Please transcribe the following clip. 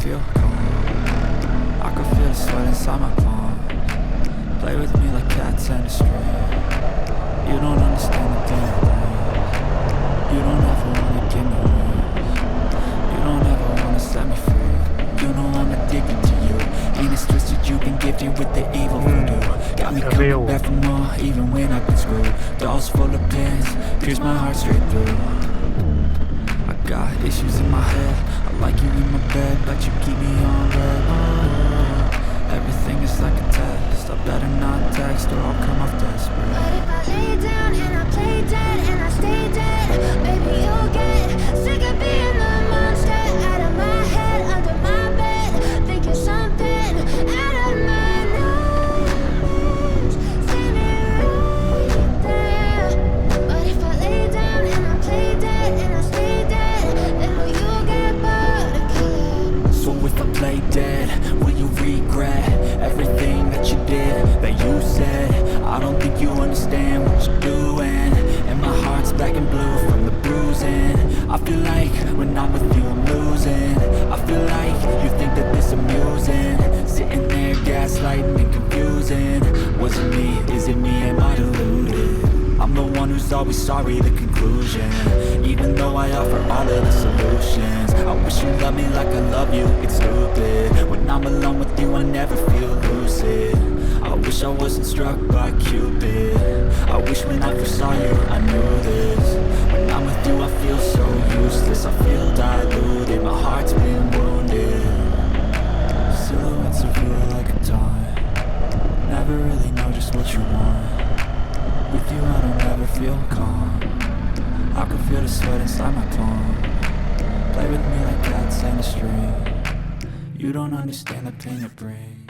feel calm. I can feel the sweat inside my palm. Play with me like cats and a string. You don't understand the pain I bring. You don't ever wanna give me wings. You don't ever wanna set me free. You know I'm addicted to you. And it's twisted, you've been gifted with the evil voodoo. Got me coming back for more, even when I've been screwed. Dolls full of pins, pierce my heart straight through. I got issues in my head. I like you in my bed, but you keep me on red. Everything is like a test. I better not text or I'll come off desperate. But if I lay down and I play dead and I stay dead, baby you'll get sick of being the monster out of my head, under my bed, thinking something out of my nose. See me right there. But if I lay down and I play dead and I stay dead, then will you get bored again? So if I play dead, will you regret everything that you did, that you said? I don't think you understand what you're doing, and my heart's black and blue from the bruising. I feel like when I'm with you I'm losing. I feel like you think that this amusing, sitting there gaslighting and confusing. Was it me? Is it me? Am I deluded? I'm the one who's always sorry, the conclusion. Even though I offer all of the solutions, I wish you loved me like I love you, it's stupid. When I'm alone with you I never feel lucid. I wish I wasn't struck by Cupid. I wish when I first saw you I knew this. When I'm with you I feel so useless. I feel diluted, my heart's been wounded. Silhouettes of you are like a taunt. Never really know just what you want. With you I don't ever feel calm. I can feel the sweat inside my palm. Play with me like cats and a string. You don't understand the pain it brings.